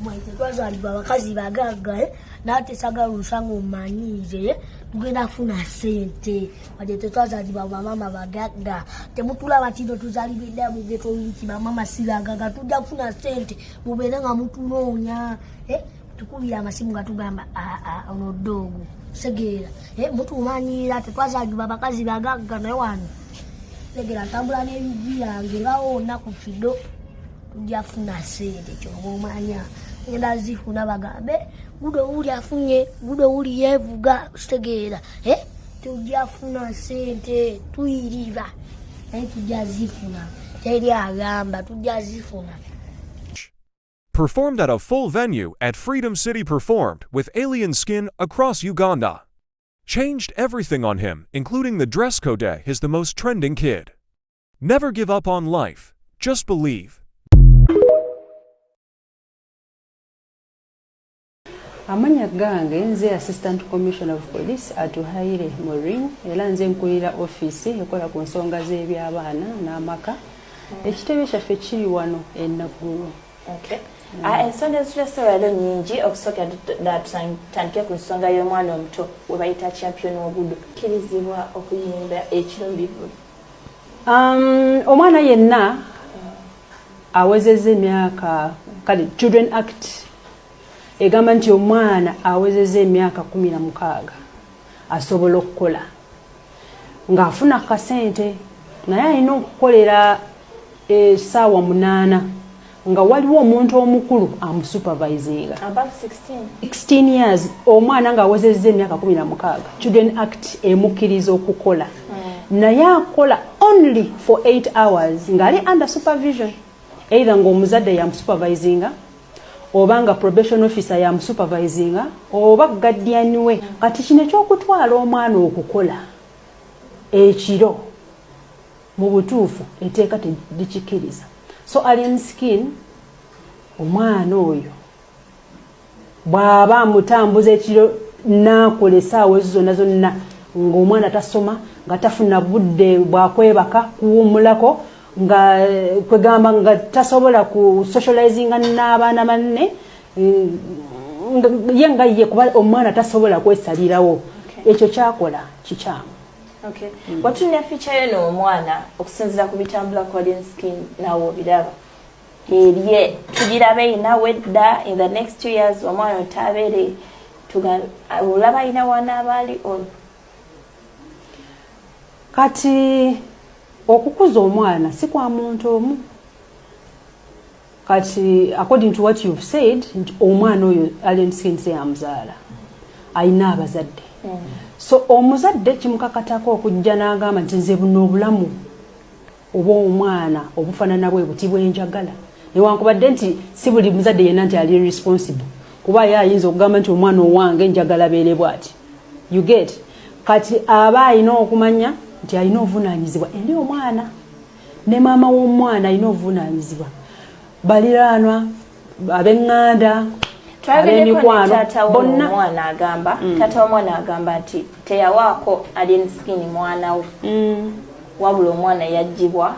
mwaite twazalibwa abakazi bagagga nate sagala olusango omanyize tugenda funa sente wadde tetwazalibwa bamama bagagga temutulaba kino tuzalibwa mu geto wiki bamama sibagagga tujja kufuna sente mubeere nga mutunoonya tukubira amasimu nga tugamba ono ddogo segeera mutumanyira tetwazalibwa abakazi bagagga naye wano segeera ntambula n'ebigi yange bawona ku kido tujja funa sente kyobomanya ngenda zifuna bagambe Gudo uli afunye Gudo uli yevuga segeera tujja funa sente tuyiriba tujja zifuna teri agamba tujja zifuna. Performed at a full venue at Freedom City performed with Allien Skin across Uganda. Changed everything on him, including the dress code. He's the most trending kid. Never give up on life, just believe. Amanya gange nze Assistant Commissioner of Police atuhaire Maureen era nze nkulira office ekola ku nsonga z'ebyabaana n'amaka ekitebe kyaffe kiri wano Naguru. Okay. Ensonga ezitulesewala nnyingi okusooka tutandike ku nsonga y'omwana omuto we bayita champion wa Gudo kirizibwa okuyimba ekiro bivulu. Omwana yenna awezezza emyaka kale Children Act egamba nti omwana awezezza emyaka 16 asobola okukola ng'afuna kasente naye alina okukolera essaawa 8 nga waliwo omuntu omukulu amusupervisinga. Above 16 years omwana ng'awezezza emyaka 16 Children Act emukkiriza okukola naye akola only for 8 hours ng'ali under supervision either ng'omuzadde yamusupervisinga oba nga probation officer yamusupervisinga oba guardian we. Kati kino ekyokutwala omwana okukola ekiro mu butuufu etteeka terikikiriza. So Allien Skin omwana oyo bw'aba amutambuza ekiro n'akola essaawa ezo zonna ng'omwana tasoma nga tafuna budde bwakwebaka kuwummulako nga kwegamba nga tasobola ku socializinga n'abaana banne ye nga ye kuba omwana tasobola kwesalirawo. Ekyo kyakola kikyamu. Okay. Watunya feature yeno omwana okusinzira ku bitambula kwa Allien Skin nawo biraba. Eriye tugirabe inawe dda in the next 2 years omwana otabere olaba ina wana abali on. Kati okukuza omwana si kwa muntu omu. Kati according to what you've said omwana oyo Allien Skin se amzaala ayina abazadde. So omuzadde kimukakatako okujja n'agamba nti nze buno obulamu oba omwana obufaanana bwe buti bwenjagala newankubadde nti si buli muzadde yenna nti ali responsible kuba ye ayinza okugamba nti omwana owange njagala beere bw'ati. You get kati aba alina okumanya nti alina obuvunaanyizibwa eri omwana ne maama w'omwana alina obuvunaanyizibwa baliraanwa ab'eŋŋanda Twagenda tata w'omwana agamba tata w'omwana agamba nti teyawaako Allien Skin mwana we wabula omwana yaggyibwa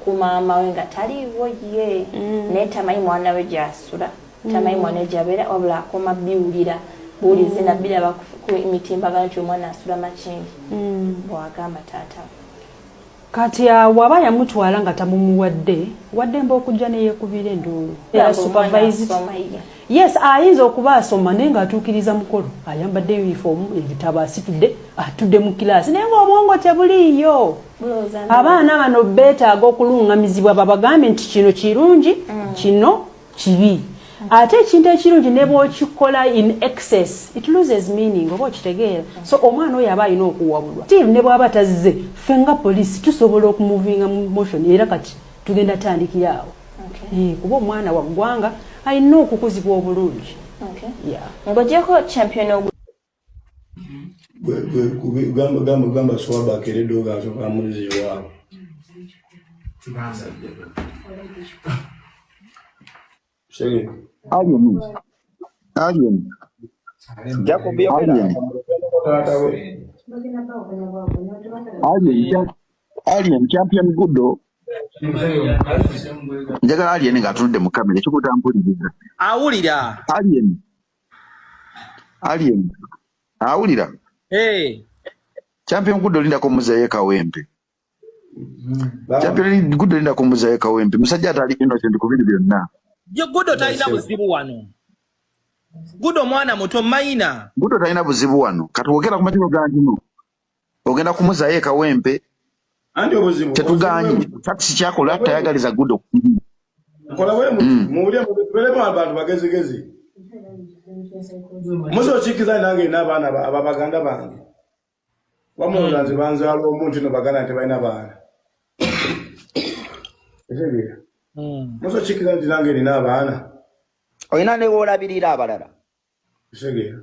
ku maama we nga taliiwo ye naye tamanyi mwana we gy'asula tamanyi mwana we gy'abeera wabula akoma biwulira buwulize nabbiraba ku mitimbagano nti omwana asula makingi bw'agamba taata we. Kati waba yamutwala nga tamumuwadde wadde mba okujja neyeekubira enduulu. Yes, ayinza okuba asoma naye ng'atuukiriza mukolo ayambadde uniform ebitabo asitudde atudde mu kilaasi naye ng'obwongo tebuliiyo. Abaana bano beetaaga okuluŋŋamizibwa babagambe nti kino kirungi kino kibi. Ate ekintu ekirungi ne bw'okikola in excess it loses meaning oba okitegeera. So omwana oyo aba alina okuwabulwa. Still ne bw'aba tazze ffe nga poliisi tusobola okumuvinga mu motion era kati tugenda tandikira awo. Kuba omwana wa ggwanga alina okukuzibwa obulungi. Ng'ogyeko champion gamba swaba keredo gasoka muzi wabo. Sige. Allien. Jacob Allien champion Gudo njagala Allien ng'atunudde mu kamera ekikutampuliriza. Awulira. Allien awulira. Champion Gudo linda kumuzayo kawempe. Champion Gudo linda kumuzayo kawempe. Musajja atali innocent ku bintu byonna. Yo Gudo talina buzibu wano. Gudo mwana muto mayina. Gudo talina buzibu wano. Katuwogera ku matiko gandino. Ogenda kumuzayo kawempe. Andi obuzibu. Tetuganye. Taxi kyako latta yagaliza Gudo. Kola wewe muulya mubelema abantu bagezigezi. Muso chikiza nange n'abaana ababaganda bange. Wamulanze banzaalo omuntu no bagana nti balina baana. Ezebiya. Muso chikiza nange n'abaana. Oyina ne wolabirira abalala. Ezebiya.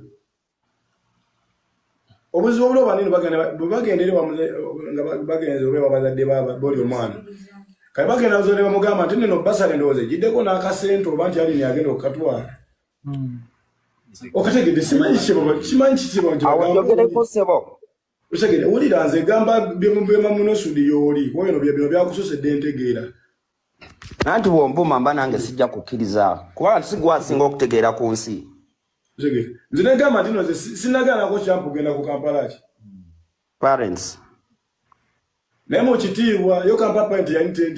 Obuzibu obwo banini bagendere nga bagenze obe babazadde baba boli omwana. Kale bagenda ozole bamugamba nti nno basale ndoze jiddeko n'akasente oba nti ali agenda okatwala. Okategedde simanyi kikibo nti awogereko sebo. Usegede ulira nze gamba byemubema muno studio oli bino byakusosedde ntegeera. Nanti bwombuma mba nange sijja kukkiriza kuba sigwasinga okutegeera ku nsi. Usegede nze gamba nti nno sinagana ko champu genda ku Kampala ki. Parents. Nemo kitiibwa yo Kampala nti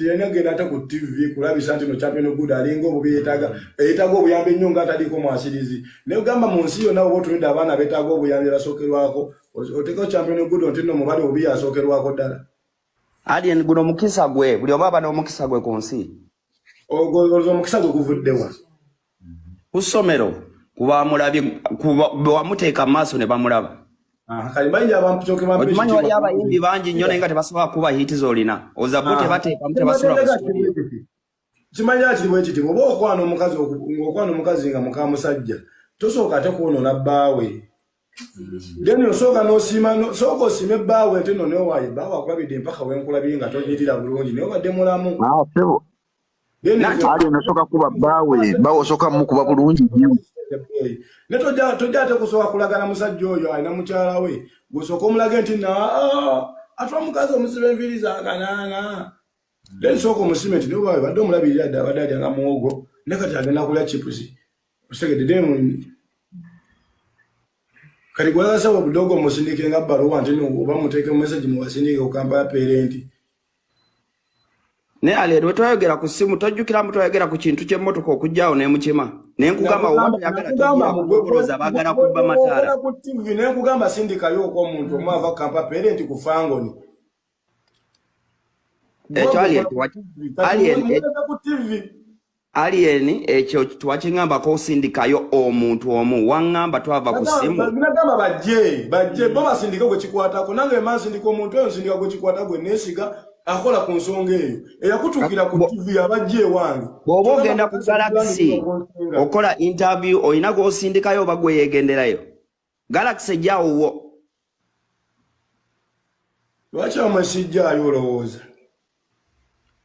yanagenda ate ku TV kulabisa nti no Champion Gudo alinga obubi yeetaaga obuyambi ennyo nga ataliko mwasirizi. Ne gamba mu nsi yonna oba otulidde abaana beetaaga obuyambi basookerwako. Oteko Champion Gudo nti no mubali obi asookerwako ddala. Allien guno mukisa gwe buli oba bano omukisa gwe ku nsi. Ogozo omukisa gwe guvuddewa. Ku ssomero kuba mulabye wamuteeka mu maaso ne bamulaba. Kalimanyi abantu choke mapeshi. Omanyi wali abayimbi bangi nnyo naye nga tebasobola kuba hiti zolina. Ozabute bateeka mutebasula basula. Kimanya ati bwe kiti oba okwana omukazi nga muka musajja. Tosooka ate kuonoona bbaawe. Then osooka n'osiima sooka osiime bbaawe ate nno newayi bbaawe akulabidde mpaka wenkulabye nga tonyirira bulungi naye obadde mulamu. Sebo. Ali nasooka kuba bbaawe osooka mukuba bulungi nnyo. Ne tojja ate kusooka kulagana musajja oyo alina mukyala we gusooka omulage nti atwa mukazi omusiba enviiri zaakanaana. Then sooka omusime nti nobawe badde omulabirira dda abadde alyanga muwogo ne kati agenda kulya chipusi. Osegedde demu kati gwasaba obudogo omusindike nga bbaluwa nti oba muteeke mu message muwasindike ku Kampala parent. Ne Allien wetwayogera ku simu tojjukira mutwayogera ku kintu ky'emmotoka okujjaawo n'emukima. Ne nkugamba oba yagala togoloza baagala kubba mataala. Ne nkugamba sindikayo omuntu omu ava Kampala parent ku Fangoni. Ekyo Allien ekyo twakingambako osindikayo omuntu omu waŋŋamba twava ku simu. Nagamba bajje bo basindika gwe kikwatako nange mansindika omuntu oyo nsindika gwe kikwata gwe neesiga akola ku nsonga eyo eyakutuukira ku TV abajje ewange. Bw'oba ogenda ku Galaxy okola interview olina gw'osindikayo oba gwe yeegenderayo. Galaxy ejjaawo. Lwaki amwe sijjaayo olowooza?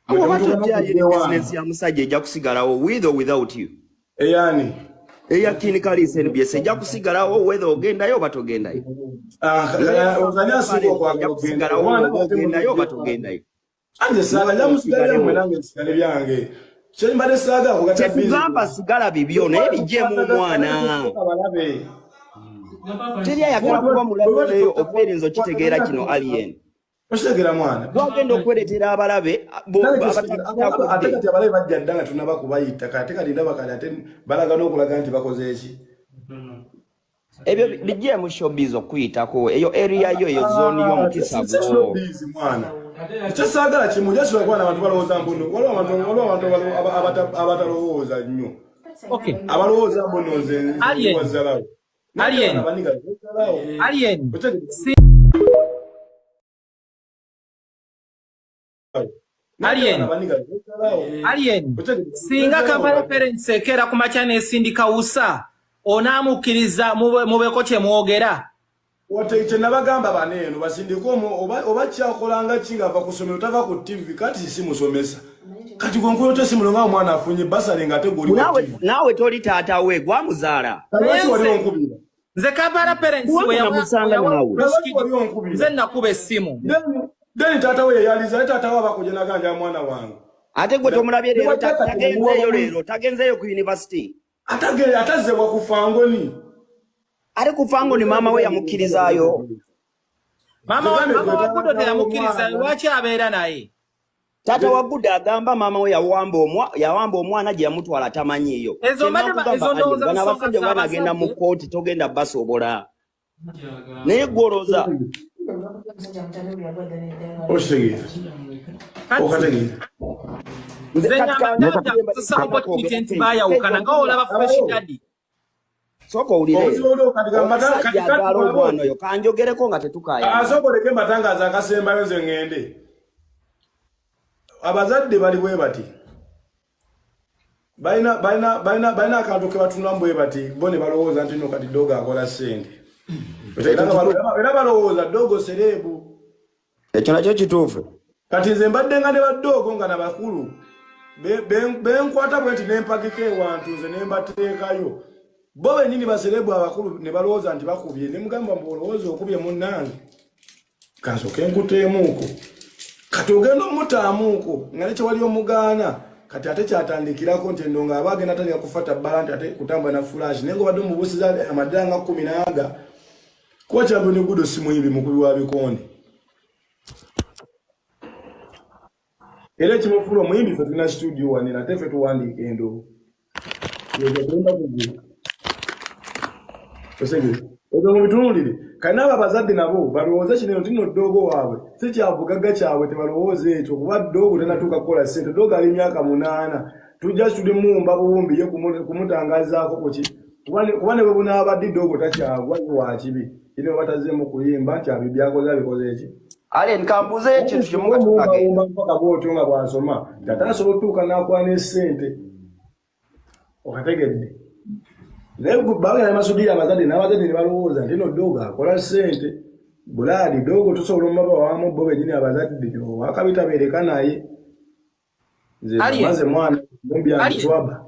Oba tujjaayo business ya musajja ejja kusigalawo with or without you. Eyani? Eya clinical NBS ejja kusigalawo whether ogendayo oba togendayo. Ozanya sigo ogendayo oba togendayo. Anje saga jamusigale mwe nange sigale byange. Kyembale saga kugata bizi. Tekugamba sigala bibyo naye bijjemu omwana. Teri ayagala kuba mulabe eyo operenzo kitegeera kino Allien. Oshegera mwana. Gwagenda okweretera abalabe ate kati abalabe bajja ddanga tunaba kubayita kati kati ndaba kati ate balaga n'okulaga nti bakoze eki. Ebyo bijje mu showbiz okuyitako eyo area yo zone y'omukisa gwo. Mwana. Kyesagala kimu jasula kwana abantu balowooza mbuno. Waliwo abantu abatalowooza nnyo. Okay. Abalowooza mbuno nze wazalawo. Allien. Allien. Singa Kampala parents ekera ku makya n'esindika usa onaamukkiriza mubeko kye mwogera. Kye nabagamba baneeno basindika oba kyakolanga kingava ku ssomero tava ku TV kati simusomesa. Kati gwe tosimulo nga omwana afunye basale ng'ate guli ku TV. Naawe toli taata we gwamuzaala. Nze Kampala parents we yamusanga naawe. Nze nakuba essimu. Then tata we yaliza tata wa bakujena ganja mwana wangu. Ate gwe tomulabye lero tagenzeyo ku university. Ataze wa kufango ni. Ate kufango ni mama we yamukkirizayo. Mama wa Gudo teyamukiriza lwaki abeera naye. Tata wa Gudo agamba mama we yawamba omwana gye yamutwala tamanyiyo. Ezo ndowooza n'abasajja banagenda mu kooti togenda basobola. Naye gwoloza. Oshegera. Okategera. Soko ulire. Kanjogereko nga tetukaya. Asoboleke matangaza akasembayo nze ngende. Abazadde bali bwe bati. Baina akantu ke batunda bwe bati. Bone balowooza nti no kati doga akola sente. Era balowooza dogo serebu. Ekyo nakyo kituufu. Kati nze mbadde nga ne baddogo nga nabakulu. Benkwata bwenti nempagika ewantu nze nembateekayo. Bo bennyini baserebu abakulu ne balowooza nti bakubye ne mugamba mbolowooza okubye munnange. Kansooke nkuteemuuko. Kati ogenda omutaamuuko nga ne kyewali omugaana kati ate kyatandikirako nti endo nga aba agenda atandika kufata bbala nti ate kutambula na fulash naye ng'obadde omubuusiza amadala nga 10 kuba kyabwe ne Gudo si muyimbi mukubi wa bikondi. Era kimufula omuyimbi ffe tulina studio wane nate ffe tuwandiika endo. Ozo mu bitunulire kanaba abazadde nabo balowooza kino tino ddogo waabwe si kyavugaga kyabwe tebalowooza ekyo kuba ddogo tanatuuka kukola ssente ddogo ali myaka 8 tujja tulimumba buwumbi ye kumutangazaako kuki kuba ne bwe bunaabadde ddogo takyagwa wa kibi ine batazeemu kuyimba nti abyo byakoze abikoze eki Allien kambuze ekintu kimu katukagenda mpaka bwotyo nga bwasoma tatasobola otuuka n'akwana essente okategedde. Naye bagala masudira abazadde n'abazadde ne balowooza nti no dogo akola ssente buladi dogo tusobola omumaba wamu bo bennyini abazadde wakabitabeereka naye nze maze mwana mumbyantwaba